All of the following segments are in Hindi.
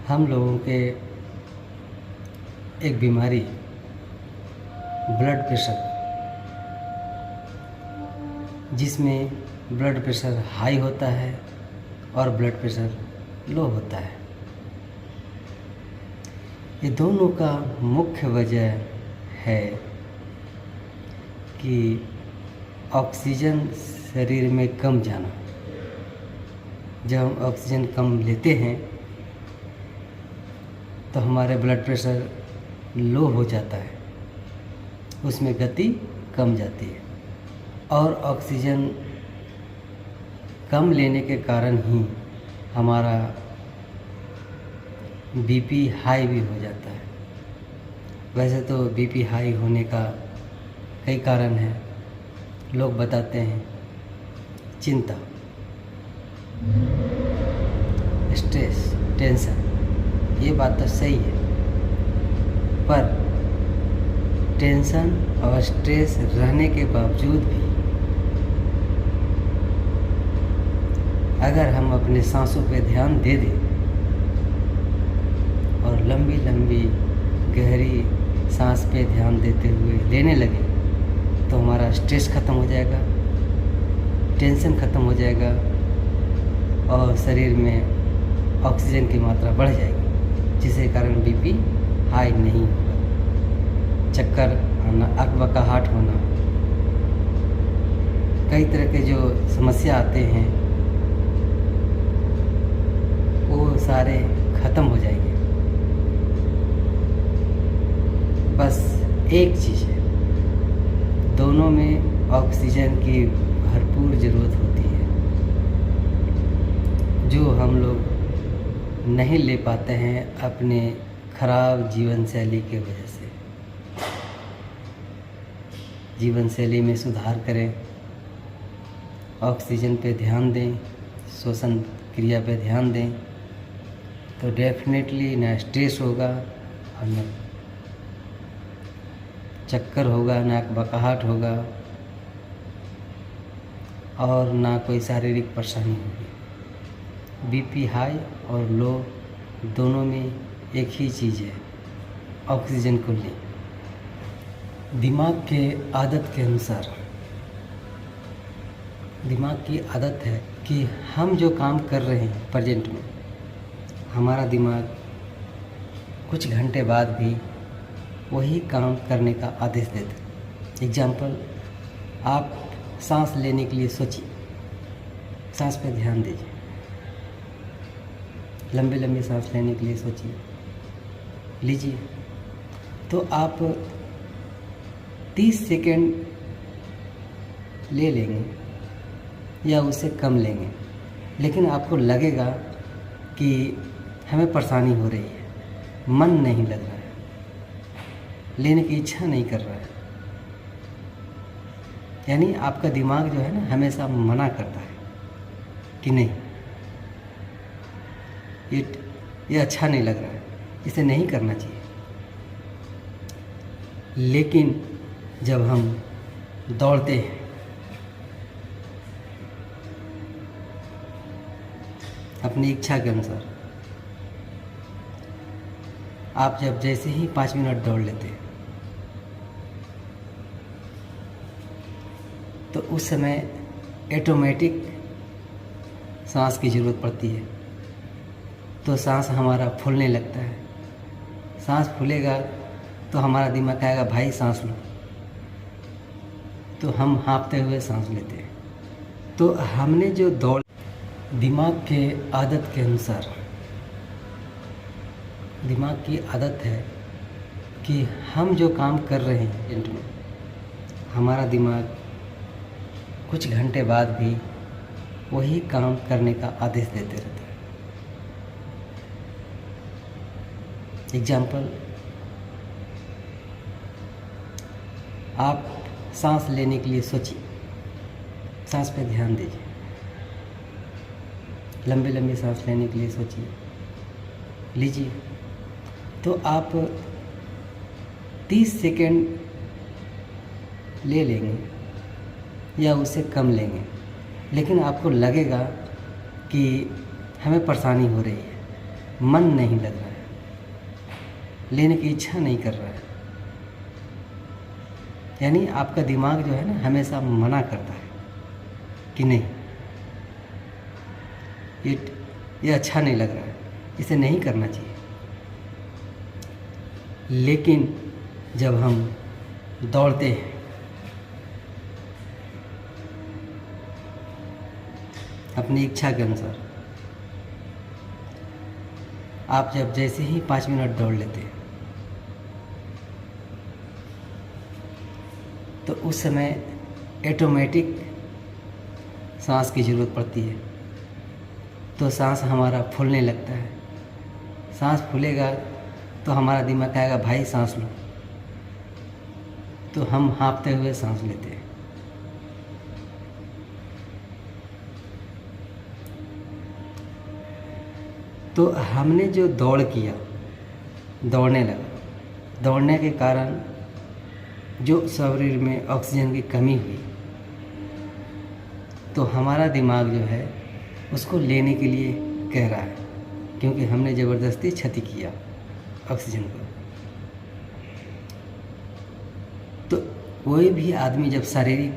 हम लोगों के एक बीमारी ब्लड प्रेशर, जिसमें ब्लड प्रेशर हाई होता है और ब्लड प्रेशर लो होता है। ये दोनों का मुख्य वजह है कि ऑक्सीजन शरीर में कम जाना। जब हम ऑक्सीजन कम लेते हैं तो हमारे ब्लड प्रेशर लो हो जाता है, उसमें गति कम जाती है और ऑक्सीजन कम लेने के कारण ही हमारा बीपी हाई भी हो जाता है। वैसे तो बीपी हाई होने का कई कारण हैं। लोग बताते हैं चिंता, स्ट्रेस, टेंशन। ये बात तो सही है, पर टेंशन और स्ट्रेस रहने के बावजूद भी अगर हम अपने सांसों पे ध्यान दे दें और लंबी लंबी गहरी सांस पे ध्यान देते हुए लेने लगे तो हमारा स्ट्रेस ख़त्म हो जाएगा, टेंशन ख़त्म हो जाएगा और शरीर में ऑक्सीजन की मात्रा बढ़ जाएगी, जिसके कारण बीपी हाई नहीं होगा। चक्कर आना, अकबकाहट होना, कई तरह के जो समस्या आते हैं वो सारे ख़त्म हो जाएंगे। बस एक चीज़ है, दोनों में ऑक्सीजन की भरपूर ज़रूरत होती है, जो हम लोग नहीं ले पाते हैं अपने खराब जीवन शैली की वजह से। जीवन शैली में सुधार करें, ऑक्सीजन पे ध्यान दें, श्वसन क्रिया पे ध्यान दें, तो डेफिनेटली ना स्ट्रेस होगा और न चक्कर होगा, ना बकाहट होगा और ना कोई शारीरिक परेशानी होगी। बीपी हाई और लो दोनों में एक ही चीज़ है, ऑक्सीजन को लें। दिमाग के आदत के अनुसार, दिमाग की आदत है कि हम जो काम कर रहे हैं प्रेजेंट में, हमारा दिमाग कुछ घंटे बाद भी वही काम करने का आदेश देता है। एग्जाम्पल, आप सांस लेने के लिए सोचिए, सांस पे ध्यान दीजिए, लंबे लंबे सांस लेने के लिए सोचिए, लीजिए, तो आप 30 सेकेंड ले लेंगे या उससे कम लेंगे, लेकिन आपको लगेगा कि हमें परेशानी हो रही है, मन नहीं लग रहा है, लेने की इच्छा नहीं कर रहा है। यानी आपका दिमाग जो है ना, हमेशा मना करता है कि नहीं, ये अच्छा नहीं लग रहा है, इसे नहीं करना चाहिए। लेकिन जब हम दौड़ते हैं, अपनी इच्छा के अनुसार, आप जब जैसे ही 5 मिनट दौड़ लेते हैं तो उस समय ऑटोमेटिक सांस की ज़रूरत पड़ती है, तो सांस हमारा फूलने लगता है। सांस फूलेगा तो हमारा दिमाग कहेगा भाई सांस लो, तो हम हाँफते हुए सांस लेते हैं। तो हमने जो दौड़, दिमाग के आदत के अनुसार, दिमाग की आदत है कि हम जो काम कर रहे हैं इंट में, हमारा दिमाग कुछ घंटे बाद भी वही काम करने का आदेश देते रहता है। एग्जाम्पल, आप सांस लेने के लिए सोचिए, सांस पे ध्यान दीजिए, लंबे लंबे सांस लेने के लिए सोचिए, लीजिए, तो आप 30 सेकेंड ले लेंगे या उससे कम लेंगे, लेकिन आपको लगेगा कि हमें परेशानी हो रही है, मन नहीं लग रहा है, लेने की इच्छा नहीं कर रहा है, यानी आपका दिमाग जो है ना हमेशा मना करता है कि नहीं, ये अच्छा नहीं लग रहा है, इसे नहीं करना चाहिए। लेकिन जब हम दौड़ते हैं, अपनी इच्छा के अनुसार, आप जब जैसे ही 5 मिनट दौड़ लेते हैं तो उस समय ऑटोमेटिक सांस की ज़रूरत पड़ती है। तो सांस हमारा फूलने लगता है। सांस फूलेगा तो हमारा दिमाग कहेगा भाई सांस लो, तो हम हाँफते हुए सांस लेते हैं। तो हमने जो दौड़ किया, दौड़ने लगा, दौड़ने के कारण जो शरीर में ऑक्सीजन की कमी हुई, तो हमारा दिमाग जो है उसको लेने के लिए कह रहा है, क्योंकि हमने ज़बरदस्ती क्षति किया ऑक्सीजन को। तो कोई भी आदमी जब शारीरिक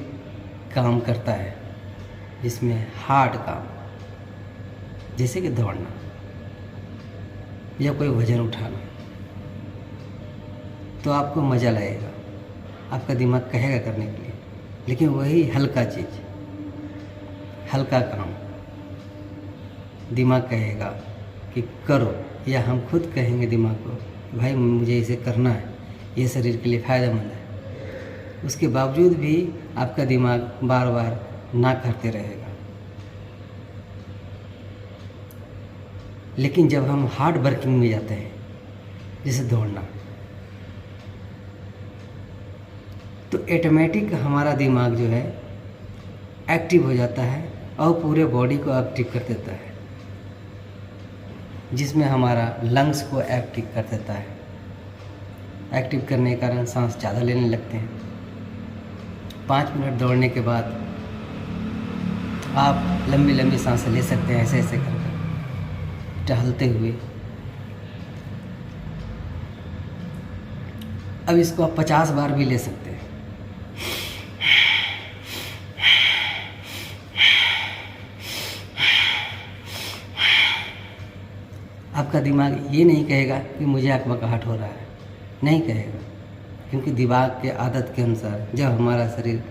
काम करता है जिसमें हार्ड काम, जैसे कि दौड़ना या कोई वज़न उठाना, तो आपको मज़ा लगेगा, आपका दिमाग कहेगा करने के लिए। लेकिन वही हल्का चीज़, हल्का काम, दिमाग कहेगा कि करो, या हम खुद कहेंगे दिमाग को भाई मुझे इसे करना है, ये शरीर के लिए फ़ायदेमंद है, उसके बावजूद भी आपका दिमाग बार बार ना करते रहेगा। लेकिन जब हम हार्ड वर्किंग में जाते हैं, जैसे दौड़ना, तो ऑटोमेटिक हमारा दिमाग जो है एक्टिव हो जाता है और पूरे बॉडी को एक्टिव कर देता है, जिसमें हमारा लंग्स को एक्टिव कर देता है। एक्टिव करने के कारण सांस ज़्यादा लेने लगते हैं। 5 मिनट दौड़ने के बाद आप लंबी लंबी सांसें ले सकते हैं, ऐसे ऐसे कर टहलते हुए। अब इसको आप 50 बार भी ले सकते हैं। आपका दिमाग ये नहीं कहेगा कि मुझे अकबकाहट हो रहा है, नहीं कहेगा, क्योंकि दिमाग के आदत के अनुसार जब हमारा शरीर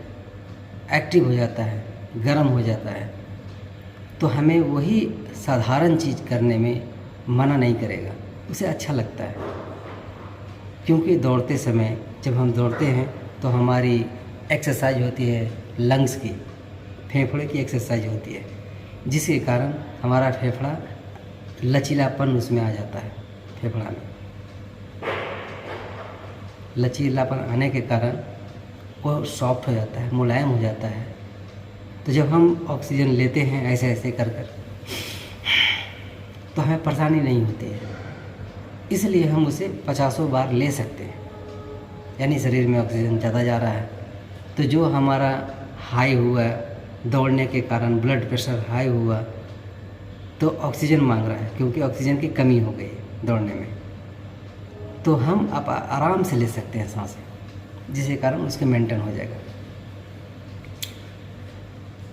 एक्टिव हो जाता है, गर्म हो जाता है, तो हमें वही साधारण चीज़ करने में मना नहीं करेगा, उसे अच्छा लगता है। क्योंकि दौड़ते समय जब हम दौड़ते हैं तो हमारी एक्सरसाइज होती है लंग्स की, फेफड़े की एक्सरसाइज होती है, जिसके कारण हमारा फेफड़ा लचीलापन उसमें आ जाता है। फेफड़ा में लचीलापन आने के कारण वो सॉफ्ट हो जाता है, मुलायम हो जाता है। तो जब हम ऑक्सीजन लेते हैं ऐसे ऐसे कर कर, तो हमें परेशानी नहीं होती है, इसलिए हम उसे 50 बार ले सकते हैं। यानी शरीर में ऑक्सीजन ज़्यादा जा रहा है, तो जो हमारा हाई हुआ दौड़ने के कारण, ब्लड प्रेशर हाई हुआ, तो ऑक्सीजन मांग रहा है, क्योंकि ऑक्सीजन की कमी हो गई है दौड़ने में, तो हम अब आराम से ले सकते हैं सांसें, जिसके कारण उसके मेंटेन हो जाएगा।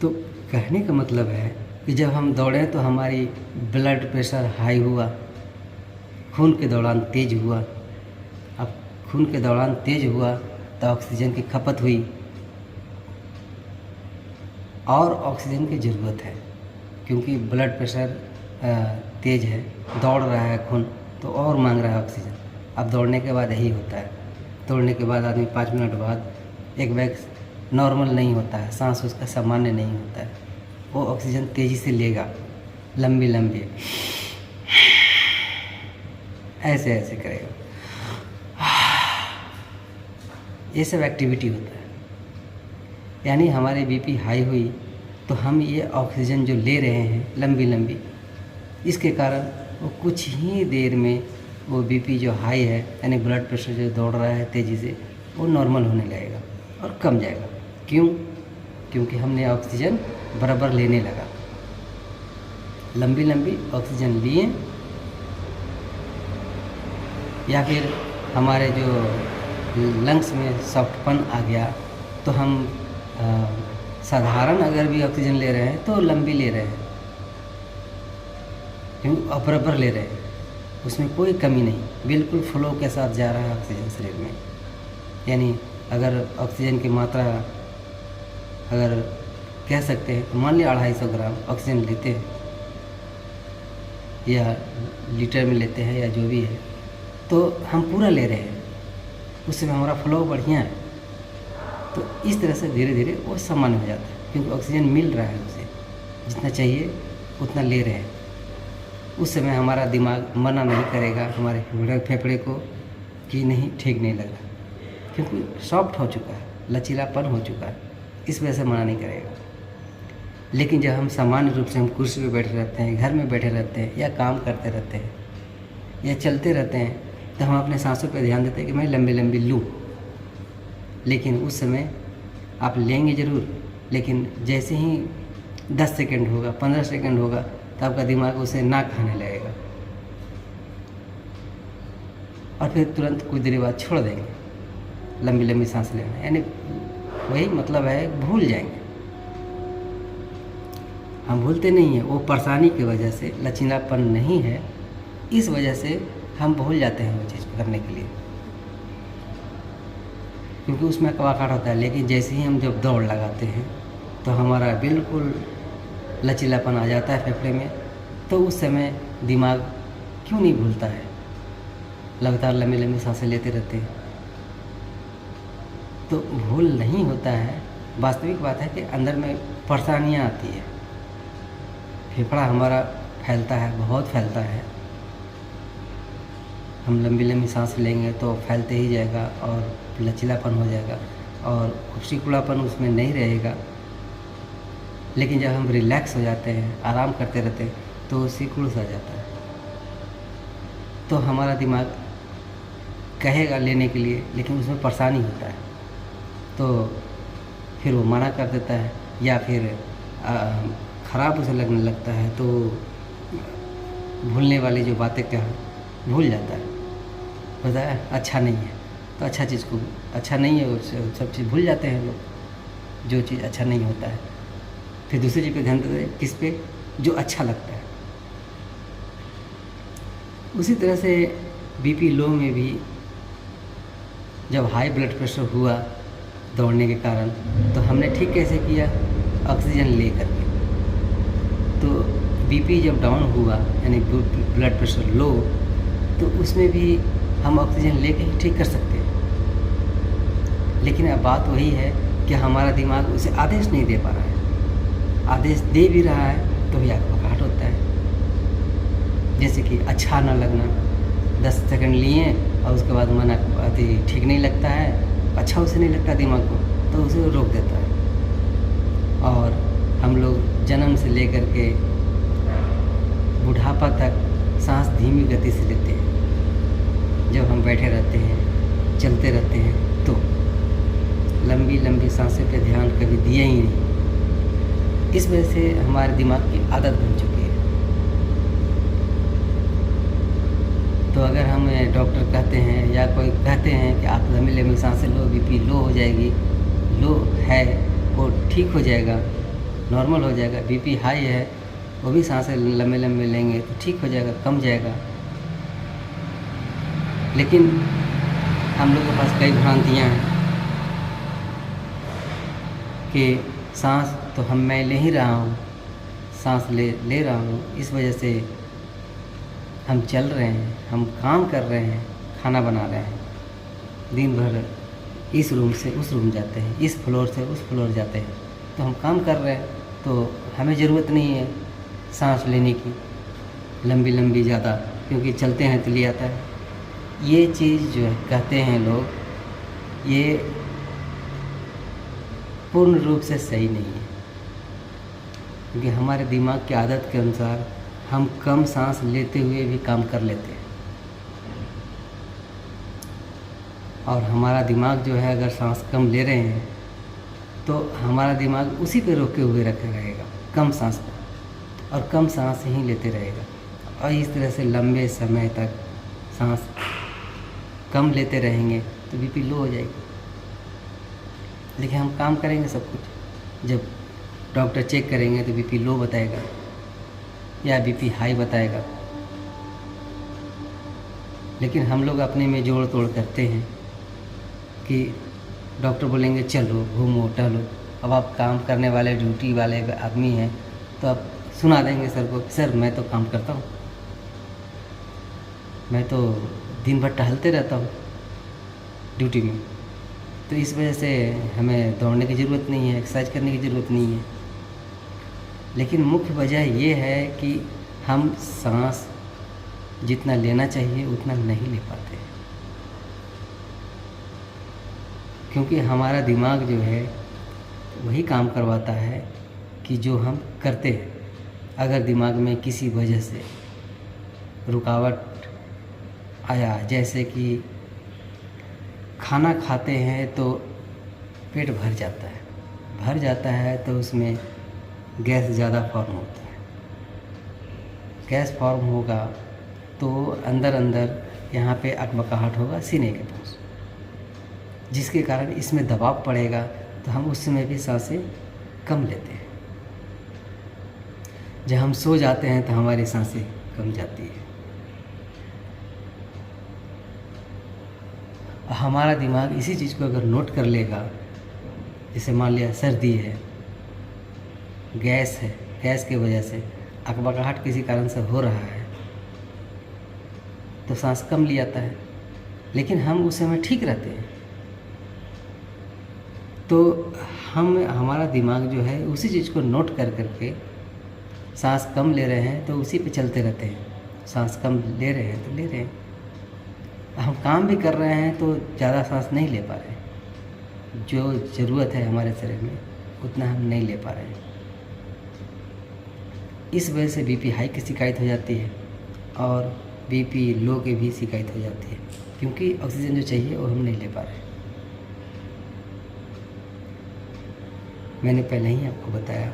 तो कहने का मतलब है कि जब हम दौड़ें तो हमारी ब्लड प्रेशर हाई हुआ, खून के दौरान तेज हुआ। अब खून के दौरान तेज हुआ तो ऑक्सीजन की खपत हुई, और ऑक्सीजन की ज़रूरत है, क्योंकि ब्लड प्रेशर तेज है, दौड़ रहा है खून, तो और मांग रहा है ऑक्सीजन। अब दौड़ने के बाद यही होता है, दौड़ने के बाद आदमी 5 मिनट बाद एक बैग नॉर्मल नहीं होता है, सांस उसका सामान्य नहीं होता है, वो ऑक्सीजन तेज़ी से लेगा, लंबी लंबी ऐसे ऐसे करेगा। ये सब एक्टिविटी होता है। यानी हमारे बीपी हाई हुई तो हम ये ऑक्सीजन जो ले रहे हैं लंबी लंबी, इसके कारण वो कुछ ही देर में वो बीपी जो हाई है, यानी ब्लड प्रेशर जो दौड़ रहा है तेज़ी से, वो नॉर्मल होने लगेगा और कम जाएगा। क्यों? क्योंकि हमने ऑक्सीजन बराबर लेने लगा, लंबी लंबी ऑक्सीजन लिए या फिर हमारे जो लंग्स में सॉफ्टपन आ गया, तो हम साधारण अगर भी ऑक्सीजन ले रहे हैं तो लंबी ले रहे हैं, क्योंकि बराबर ले रहे हैं, उसमें कोई कमी नहीं, बिल्कुल फ्लो के साथ जा रहा है ऑक्सीजन शरीर में। यानी अगर ऑक्सीजन की मात्रा अगर कह सकते हैं तो मान लिया 250 ग्राम ऑक्सीजन लेते हैं या लीटर में लेते हैं या जो भी है, तो हम पूरा ले रहे हैं, उससे हमारा फ्लो बढ़िया है। तो इस तरह से धीरे धीरे वो सामान्य हो जाता है, क्योंकि ऑक्सीजन मिल रहा है, उसे जितना चाहिए उतना ले रहे हैं। उस समय हमारा दिमाग मना नहीं करेगा हमारे फेफड़े को कि नहीं, ठीक नहीं लग रहा, क्योंकि सॉफ्ट हो चुका है, लचीलापन हो चुका है, इस वजह से मना नहीं करेगा। लेकिन जब हम सामान्य रूप से हम कुर्सी पे बैठे रहते हैं, घर में बैठे रहते हैं, या काम करते रहते हैं या चलते रहते हैं, तो हम अपने सांसों पर ध्यान देते हैं कि मैं लंबी लंबी लूँ। लेकिन उस समय आप लेंगे ज़रूर, लेकिन जैसे ही 10 सेकंड होगा, 15 सेकंड होगा, तो आपका दिमाग उसे ना खाने लगेगा और फिर तुरंत कुछ देर बाद छोड़ देंगे लंबी लंबी सांस लेना। यानी वही मतलब है, भूल जाएंगे। हम भूलते नहीं हैं, वो परेशानी की वजह से, लचीलापन नहीं है, इस वजह से हम भूल जाते हैं वो चीज़ करने के लिए, क्योंकि उसमें कवाकाट होता है। लेकिन जैसे ही हम जब दौड़ लगाते हैं तो हमारा बिल्कुल लचीलापन आ जाता है फेफड़े में, तो उस समय दिमाग क्यों नहीं भूलता है, लगातार लंबी लंबी सांसें लेते रहते हैं, तो भूल नहीं होता है। वास्तविक बात है कि अंदर में परेशानियाँ आती है, फेफड़ा हमारा फैलता है, बहुत फैलता है। हम लंबी लंबी सांस लेंगे तो फैलते ही जाएगा और लचीलापन हो जाएगा और सिकुड़ापन उसमें नहीं रहेगा। लेकिन जब हम रिलैक्स हो जाते हैं, आराम करते रहते हैं, तो सिकुड़ सा जाता है, तो हमारा दिमाग कहेगा लेने के लिए, लेकिन उसमें परेशानी होता है, तो फिर वो मना कर देता है या फिर ख़राब उसे लगने लगता है, तो भूलने वाली जो बातें कहा भूल जाता है, होता है अच्छा नहीं है, तो अच्छा चीज़ को अच्छा नहीं है, उससे सब चीज़ भूल जाते हैं लोग, जो चीज़ अच्छा नहीं होता है, फिर दूसरी चीज़ पे ध्यान देते हैं, किस पे, जो अच्छा लगता है। उसी तरह से बीपी लो में भी जब हाई ब्लड प्रेशर हुआ दौड़ने के कारण, तो हमने ठीक कैसे किया, ऑक्सीजन ले करके। तो बीपी जब डाउन हुआ, यानी ब्लड प्रेशर लो, तो उसमें भी हम ऑक्सीजन लेके ही ठीक कर सकते हैं। लेकिन अब बात वही है कि हमारा दिमाग उसे आदेश नहीं दे पा रहा है, आदेश दे भी रहा है तो भी घबराहट होता है। जैसे कि अच्छा ना लगना, 10 सेकंड लिए और उसके बाद मन ठीक नहीं लगता है, अच्छा उसे नहीं लगता दिमाग को, तो उसे रोक देता है। और हम लोग जन्म से लेकर के बुढ़ापा तक सांस धीमी गति से लेते हैं। जब हम बैठे रहते हैं, चलते रहते हैं, तो लंबी लंबी सांसें पे ध्यान कभी दिया ही नहीं। इस वजह से हमारे दिमाग की आदत बन चुकी है। तो अगर हमें डॉक्टर कहते हैं या कोई कहते हैं कि आप लंबी लंबी सांसें लो, बीपी लो हो जाएगी, लो है वो ठीक हो जाएगा, नॉर्मल हो जाएगा, बीपी हाई है वो भी सांसें लंबे लंबे लेंगे तो ठीक हो जाएगा, कम जाएगा। लेकिन हम लोग के पास कई भ्रांतियाँ हैं कि सांस तो मैं ले ही रहा हूँ, सांस ले रहा हूँ, इस वजह से हम चल रहे हैं, हम काम कर रहे हैं, खाना बना रहे हैं, दिन भर इस रूम से उस रूम जाते हैं, इस फ्लोर से उस फ्लोर जाते हैं, तो हम काम कर रहे हैं, तो हमें ज़रूरत नहीं है सांस लेने की लंबी लंबी ज़्यादा, क्योंकि चलते हैं तो लिया आता है। ये चीज़ जो है कहते हैं लोग, ये पूर्ण रूप से सही नहीं है, क्योंकि हमारे दिमाग की आदत के अनुसार हम कम सांस लेते हुए भी काम कर लेते हैं। और हमारा दिमाग जो है, अगर सांस कम ले रहे हैं तो हमारा दिमाग उसी पे रोके हुए रखे रहेगा, कम सांस पर, और कम सांस ही लेते रहेगा, और इस तरह से लंबे समय तक सांस कम लेते रहेंगे तो बीपी लो हो जाएगी। लेकिन हम काम करेंगे सब कुछ, जब डॉक्टर चेक करेंगे तो बीपी लो बताएगा या बीपी हाई बताएगा। लेकिन हम लोग अपने में जोड़ तोड़ करते हैं कि डॉक्टर बोलेंगे चलो घूमो टहलो। अब आप काम करने वाले ड्यूटी वाले आदमी हैं तो आप सुना देंगे सर को, सर मैं तो काम करता हूँ, मैं तो दिन भर टहलते रहता हूँ ड्यूटी में, तो इस वजह से हमें दौड़ने की ज़रूरत नहीं है, एक्सरसाइज करने की ज़रूरत नहीं है। लेकिन मुख्य वजह ये है कि हम सांस जितना लेना चाहिए उतना नहीं ले पाते, क्योंकि हमारा दिमाग जो है वही काम करवाता है कि जो हम करते हैं। अगर दिमाग में किसी वजह से रुकावट आया, जैसे कि खाना खाते हैं तो पेट भर जाता है तो उसमें गैस ज़्यादा फॉर्म होता है। गैस फॉर्म होगा तो अंदर अंदर यहाँ पे अकबकाहट होगा सीने के पास, जिसके कारण इसमें दबाव पड़ेगा तो हम उस समय भी सांसें कम लेते हैं। जब हम सो जाते हैं तो हमारी सांसें कम जाती है। हमारा दिमाग इसी चीज़ को अगर नोट कर लेगा, जैसे मान लिया सर्दी है, गैस है, गैस की वजह से अकबकाहट किसी कारण से हो रहा है तो सांस कम लिया जाता है, लेकिन हम उस समय ठीक रहते हैं। तो हमारा दिमाग जो है उसी चीज़ को नोट कर करके सांस कम ले रहे हैं तो उसी पे चलते रहते हैं। सांस कम ले रहे हैं तो ले रहे हैं, हम काम भी कर रहे हैं तो ज़्यादा सांस नहीं ले पा रहे हैं। जो ज़रूरत है हमारे शरीर में उतना हम नहीं ले पा रहे हैं। इस वजह से बीपी हाई की शिकायत हो जाती है और बीपी लो की भी शिकायत हो जाती है, क्योंकि ऑक्सीजन जो चाहिए वो हम नहीं ले पा रहे हैं। मैंने पहले ही आपको बताया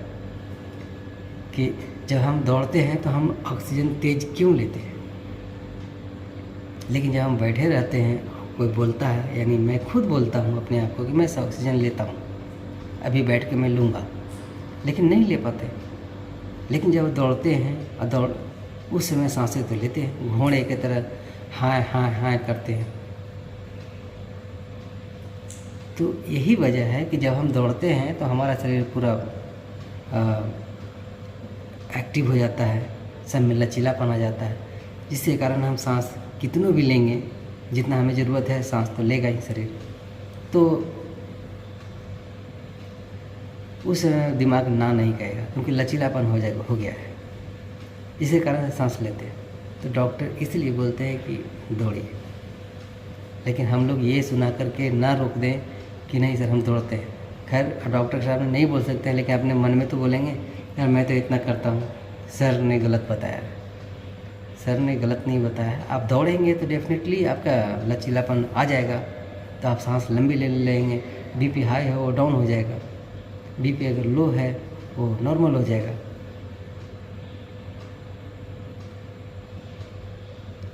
कि जब हम दौड़ते हैं तो हम ऑक्सीजन तेज़ क्यों लेते हैं, लेकिन जब हम बैठे रहते हैं कोई बोलता है, यानी मैं खुद बोलता हूँ अपने आप को कि मैं ऑक्सीजन लेता हूँ, अभी बैठ के मैं लूँगा, लेकिन नहीं ले पाते। लेकिन जब दौड़ते हैं और उस समय सांसें तो लेते हैं, घोड़े की तरह हाँ हाँ हाँ करते हैं। तो यही वजह है कि जब हम दौड़ते हैं तो हमारा शरीर पूरा एक्टिव हो जाता है, सब में लचीलापन आ जाता है, जिसके कारण हम सांस कितनों भी लेंगे, जितना हमें ज़रूरत है सांस तो लेगा ही शरीर। तो उस दिमाग ना नहीं कहेगा, क्योंकि लचीलापन हो गया है, इसी कारण से सांस लेते हैं। तो डॉक्टर इसलिए बोलते हैं कि दौड़िए, लेकिन हम लोग ये सुना करके ना रोक दें कि नहीं सर हम दौड़ते हैं। खैर डॉक्टर साहब ने नहीं बोल सकते हैं, लेकिन अपने मन में तो बोलेंगे यार मैं तो इतना करता हूँ, सर ने गलत बताया। सर ने गलत नहीं बताया, आप दौड़ेंगे तो डेफिनेटली आपका लचीलापन आ जाएगा, तो आप सांस लंबी ले लेंगे। बीपी हाई है वो डाउन हो जाएगा, बीपी अगर लो है वो नॉर्मल हो जाएगा।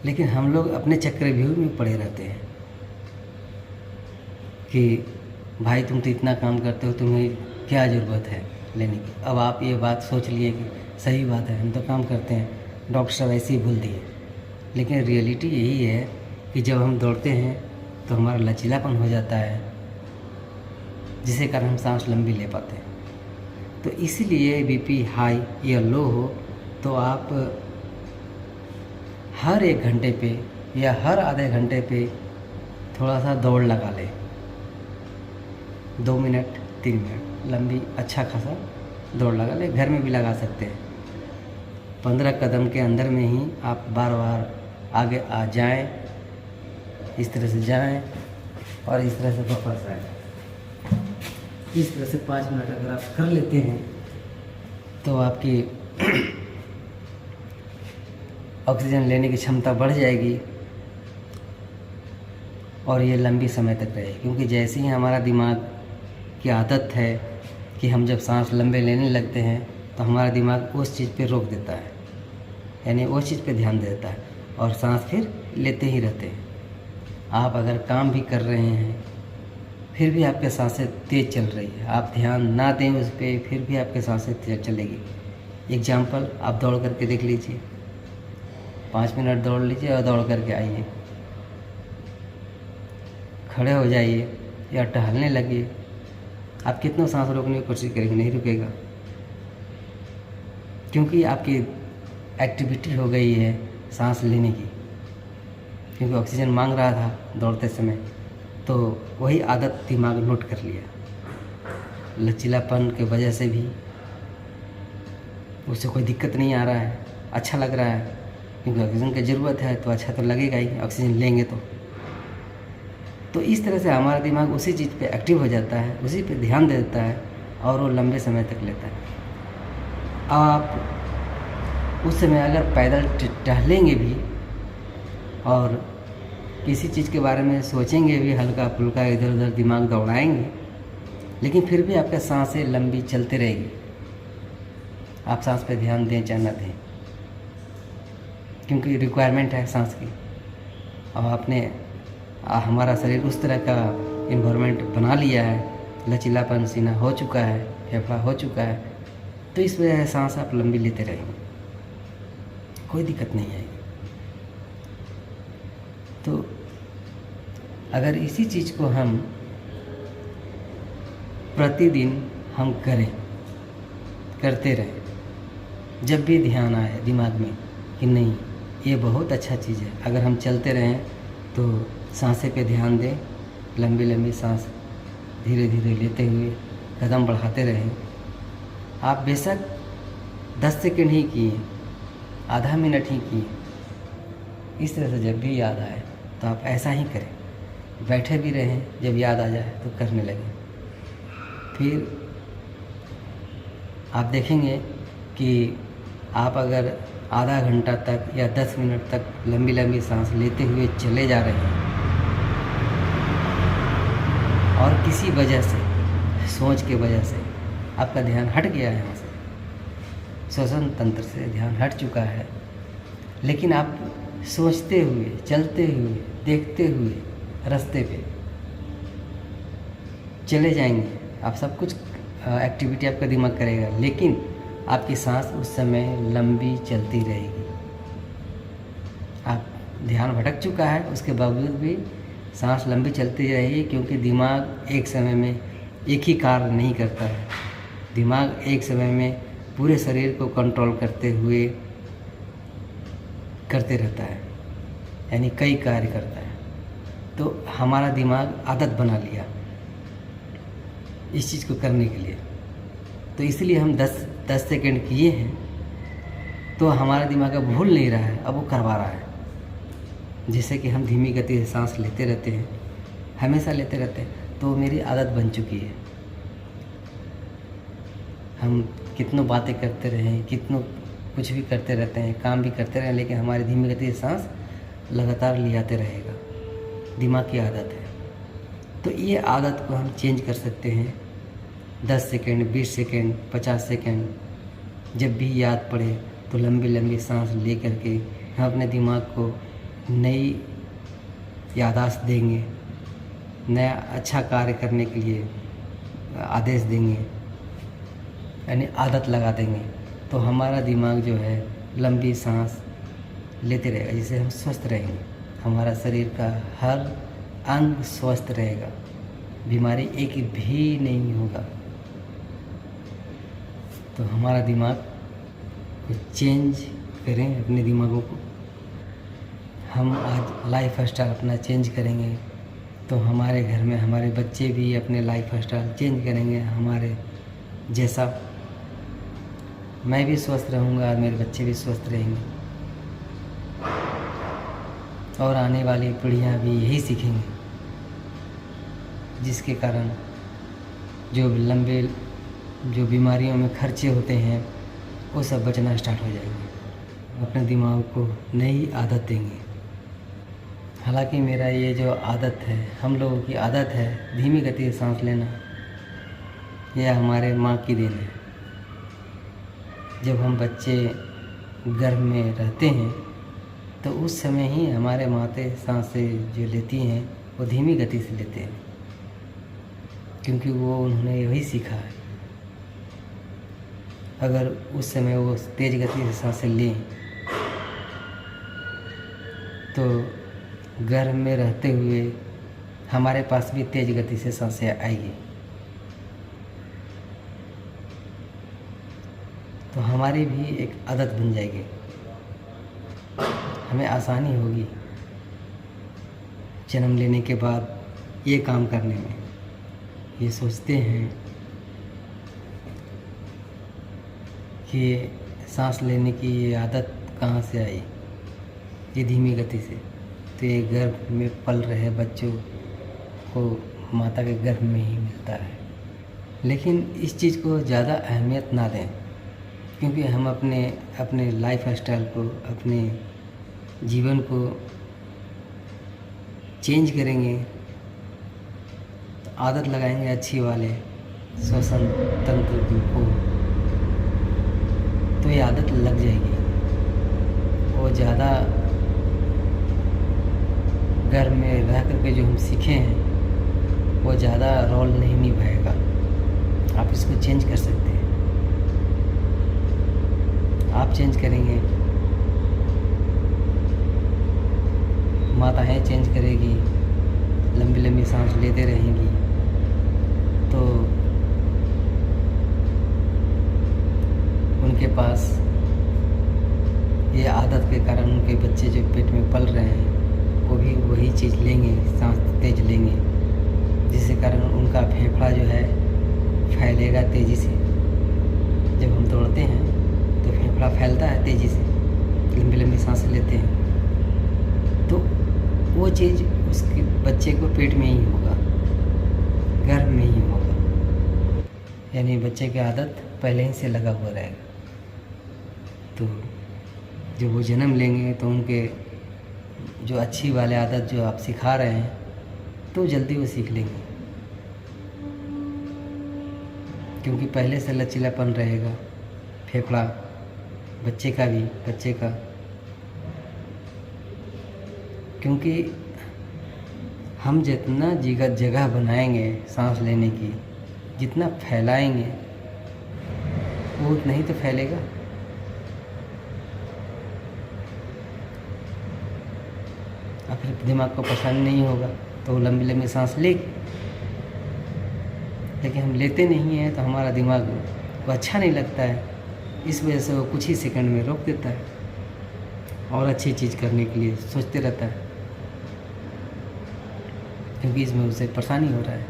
लेकिन हम लोग अपने चक्रव्यूह में पड़े रहते हैं कि भाई तुम तो इतना काम करते हो, तुम्हें क्या ज़रूरत है लेने की। अब आप ये बात सोच लिए कि सही बात है, हम तो काम करते हैं, डॉक्टर साहब ऐसे ही बोल दिए। लेकिन रियलिटी यही है कि जब हम दौड़ते हैं तो हमारा लचीलापन हो जाता है, जिसके कारण हम सांस लंबी ले पाते हैं। तो इसीलिए बीपी हाई या लो हो तो आप हर 1 घंटे पे या हर आधे घंटे पे थोड़ा सा दौड़ लगा लें, 2 मिनट 3 मिनट लंबी अच्छा खासा दौड़ लगा लें। घर में भी लगा सकते हैं। 15 कदम के अंदर में ही आप बार बार आगे आ जाएं, इस तरह से जाएं और इस तरह से वापस आएं। इस तरह से 5 मिनट अगर आप कर लेते हैं तो आपकी ऑक्सीजन लेने की क्षमता बढ़ जाएगी और ये लंबी समय तक रहेगी। क्योंकि जैसे ही हमारा दिमाग की आदत है कि हम जब सांस लंबे लेने लगते हैं तो हमारा दिमाग उस चीज़ पे रोक देता है, यानी उस चीज़ पे ध्यान देता है और सांस फिर लेते ही रहते हैं। आप अगर काम भी कर रहे हैं फिर भी आपके सांसें तेज़ चल रही है, आप ध्यान ना दें उस पर फिर भी आपके सांसें तेज चलेगी। एग्जाम्पल, आप दौड़ करके देख लीजिए, 5 मिनट दौड़ लीजिए और दौड़ करके आइए, खड़े हो जाइए या टहलने लगिए। आप कितना सांस रोकने की कोशिश करेंगे, नहीं रुकेगा, क्योंकि आपकी एक्टिविटी हो गई है सांस लेने की, क्योंकि ऑक्सीजन मांग रहा था दौड़ते समय, तो वही आदत दिमाग नोट कर लिया। लचीलापन की वजह से भी उससे कोई दिक्कत नहीं आ रहा है, अच्छा लग रहा है, क्योंकि ऑक्सीजन की ज़रूरत है तो अच्छा तो लगेगा ही, ऑक्सीजन लेंगे तो इस तरह से हमारा दिमाग उसी चीज़ पे एक्टिव हो जाता है, उसी पे ध्यान दे देता है और वो लंबे समय तक लेता है। आप उस समय अगर पैदल टहलेंगे भी और किसी चीज़ के बारे में सोचेंगे भी, हल्का फुल्का इधर उधर दिमाग दौड़ाएंगे, लेकिन फिर भी आपका सांसें लंबी चलती रहेगी। आप सांस पे ध्यान दें चाहे ना दें, क्योंकि रिक्वायरमेंट है सांस की। और आपने हमारा शरीर उस तरह का इन्वायरमेंट बना लिया है, लचीलापन, सीना हो चुका है, फेफड़ा हो चुका है, तो इस वजह से सांस आप लंबी लेते रहेंगे, कोई दिक्कत नहीं आएगी। तो अगर इसी चीज़ को हम प्रतिदिन हम करते रहें, जब भी ध्यान आए दिमाग में कि नहीं ये बहुत अच्छा चीज़ है, अगर हम चलते रहें तो सांसें पे ध्यान दें, लंबी लंबी सांस धीरे धीरे लेते हुए कदम बढ़ाते रहें। आप बेशक 10 सेकंड ही किए, आधा मिनट ही किए, इस तरह से जब भी याद आए तो आप ऐसा ही करें। बैठे भी रहें, जब याद आ जाए तो करने लगें। फिर आप देखेंगे कि आप अगर आधा घंटा तक या 10 मिनट तक लंबी लंबी सांस लेते हुए चले जा रहे हैं और किसी वजह से, सोच के वजह से आपका ध्यान हट गया है, यहाँ से श्वसन तंत्र से ध्यान हट चुका है, लेकिन आप सोचते हुए, चलते हुए, देखते हुए रास्ते पे चले जाएंगे, आप सब कुछ एक्टिविटी आपका दिमाग करेगा, लेकिन आपकी सांस उस समय लंबी चलती रहेगी। आप ध्यान भटक चुका है, उसके बावजूद भी सांस लंबी चलती रहेगी, क्योंकि दिमाग एक समय में एक ही कार्य नहीं करता है। दिमाग एक समय में पूरे शरीर को कंट्रोल करते हुए करते रहता है, यानी कई कार्य करता है। तो हमारा दिमाग आदत बना लिया इस चीज़ को करने के लिए, तो इसलिए हम 10 सेकंड किए हैं तो हमारा दिमाग अब भूल नहीं रहा है, अब वो करवा रहा है। जैसे कि हम धीमी गति से सांस लेते रहते हैं, हमेशा लेते रहते हैं, तो मेरी आदत बन चुकी है। हम कितनों बातें करते रहें, कितनों कुछ भी करते रहते हैं, काम भी करते रहें, लेकिन हमारी धीमी गति से सांस लगातार लियाते रहेगा, दिमाग की आदत है। तो ये आदत को हम चेंज कर सकते हैं। 10 सेकंड, 20 सेकंड, 50 सेकंड, जब भी याद पड़े तो लंबी लंबी सांस ले करके हम अपने दिमाग को नई याददाश्त देंगे, नया अच्छा कार्य करने के लिए आदेश देंगे, यानी आदत लगा देंगे, तो हमारा दिमाग जो है लंबी सांस लेते रहेगा, जिससे हम स्वस्थ रहेंगे। हमारा शरीर का हर अंग स्वस्थ रहेगा, बीमारी एक भी नहीं होगा। तो हमारा दिमाग को चेंज करें, अपने दिमागों को। हम आज लाइफ स्टाइल अपना चेंज करेंगे तो हमारे घर में हमारे बच्चे भी अपने लाइफ स्टाइल चेंज करेंगे हमारे जैसा। मैं भी स्वस्थ रहूँगा और मेरे बच्चे भी स्वस्थ रहेंगे, और आने वाली पीढ़ियाँ भी यही सीखेंगे, जिसके कारण जो बीमारियों में खर्चे होते हैं वो सब बचना स्टार्ट हो जाएंगे। अपने दिमाग को नई आदत देंगे। हालांकि मेरा ये जो आदत है, हम लोगों की आदत है धीमी गति से सांस लेना, यह हमारे माँ की देन है। जब हम बच्चे गर्भ में रहते हैं तो उस समय ही हमारे माते सांसें जो लेती हैं वो धीमी गति से लेते हैं, क्योंकि वो उन्होंने यही सीखा है। अगर उस समय वो तेज़ गति से सांसें लें तो गर्भ में रहते हुए हमारे पास भी तेज़ गति से सांसें आएगी, तो हमारी भी एक आदत बन जाएगी, हमें आसानी होगी जन्म लेने के बाद ये काम करने में। ये सोचते हैं कि सांस लेने की ये आदत कहाँ से आई, ये धीमी गति से। तो ये गर्भ में पल रहे बच्चों को माता के गर्भ में ही मिलता है। लेकिन इस चीज़ को ज़्यादा अहमियत ना दें, क्योंकि हम अपने लाइफ स्टाइल को, अपने जीवन को चेंज करेंगे तो आदत लगाएंगे अच्छी वाले श्वसन तंत्र को, तो ये आदत लग जाएगी। वो ज़्यादा घर में रह करके जो हम सीखे हैं वो ज़्यादा रोल नहीं निभाएगा। आप इसको चेंज कर सकते हैं, आप चेंज करेंगे, माताएं चेंज करेगी, लंबी लंबी सांस लेते रहेंगी, तो उनके पास ये आदत के कारण उनके बच्चे जो पेट में पल रहे हैं वो भी वही चीज़ लेंगे, सांस तेज लेंगे, जिसके कारण उनका फेफड़ा जो है फैलेगा तेज़ी से। जब हम दौड़ते हैं तो फेफड़ा फैलता है तेज़ी से, लंबी लंबी सांस लेते हैं, तो वो चीज़ उसके बच्चे को पेट में ही होगा, गर्भ में ही होगा, यानी बच्चे की आदत पहले ही से लगा हुआ रहेगा। तो जब वो जन्म लेंगे तो उनके जो अच्छी वाले आदत जो आप सिखा रहे हैं तो जल्दी वो सीख लेंगे, क्योंकि पहले से लचीलापन रहेगा फेफड़ा बच्चे का, क्योंकि हम जितना जगह बनाएंगे सांस लेने की, जितना फैलाएंगे वो उतना ही तो फैलेगा। और फिर दिमाग को परेशानी नहीं होगा तो वो लंबी लंबी सांस लेगी, लेकिन हम लेते नहीं हैं तो हमारा दिमाग को अच्छा नहीं लगता है, इस वजह से वो कुछ ही सेकंड में रोक देता है और अच्छी चीज़ करने के लिए सोचते रहता है, क्योंकि इसमें उसे परेशानी हो रहा है।